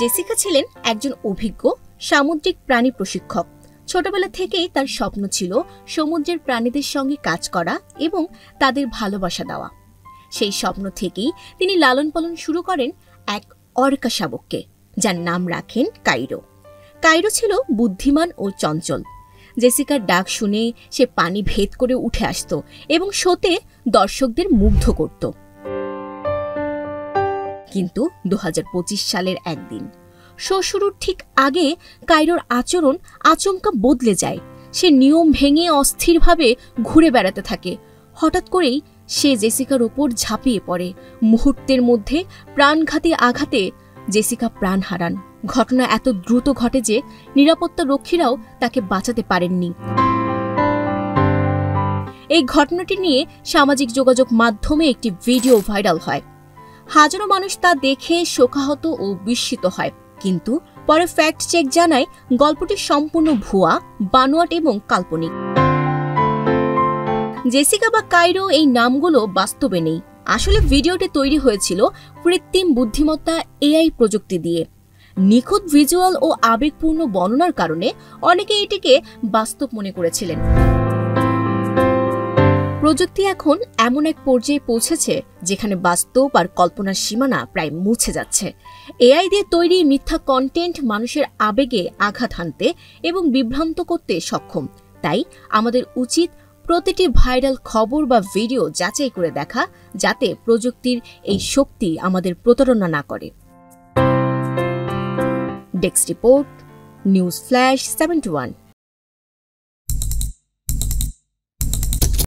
Jessica ছিলেন একজন অভিজ্ঞ সামুদ্রিক প্রাণী প্রশিক্ষক। ছোটবেলা থেকেই তার স্বপ্ন ছিল সমুদ্রের প্রাণীদের সঙ্গে কাজ করা এবং তাদের ভালোবাসা দেওয়া। সেই স্বপ্ন থেকেই তিনি লালন পালন শুরু করেন এক অর্কা শাবককে, যার নাম রাখেন কাইরো। কাইরো ছিল বুদ্ধিমান ও চঞ্চল। জেসিকার ডাক শুনে সে পানি ভেদ করে উঠে আসত এবং শোতে দর্শকদের মুগ্ধ করত। কিন্তু 2025 সালের একদিন শো শুরুর ঠিক আগে কাইরোর আচরণ আচমকা বদলে যায়। সে নিয়ম ভেঙে অস্থিরভাবে ঘুরে বেড়াতে থাকে। হঠাৎ করেই সে জেসিকার উপর ঝাঁপিয়ে পড়ে। মুহূর্তের মধ্যে প্রাণঘাতী আঘাতে জেসিকা প্রাণ হারান। ঘটনা এত দ্রুত ঘটে যে নিরাপত্তা রক্ষীরাও তাকে বাঁচাতে পারেননি। এই ঘটনাটি নিয়ে সামাজিক যোগাযোগ মাধ্যমে একটি ভিডিও ভাইরাল হয়। হাজারো মানুষ তা দেখে শোকাহত ও বিস্মিত হয়। কিন্তু পরে ফ্যাক্ট চেক জানায় গল্পটি সম্পূর্ণ ভুয়া, বানোয়াট এবং কাল্পনিক। জেসিকা বা কাইরো এই নামগুলো বাস্তবে নেই। আসলে ভিডিওটি তৈরি হয়েছিল কৃত্রিম বুদ্ধিমত্তা এআই প্রযুক্তি দিয়ে। নিখুঁত ভিজুয়াল ও আবেগপূর্ণ বর্ণনার কারণে অনেকে এটিকে বাস্তব মনে করেছিলেন। প্রযুক্তি এখন এমন এক পর্যায়ে পৌঁছেছে যেখানে বাস্তব আর কল্পনার সীমানা প্রায় মুছে যাচ্ছে। এআই দিয়ে তৈরি মিথ্যা কন্টেন্ট মানুষের আবেগে আঘাত হানতে এবং বিভ্রান্ত করতে সক্ষম। তাই আমাদের উচিত প্রতিটি ভাইরাল খবর বা ভিডিও যাচাই করে দেখা, যাতে প্রযুক্তির এই শক্তি আমাদের প্রতারণা না করে। Desk report, news flash 71।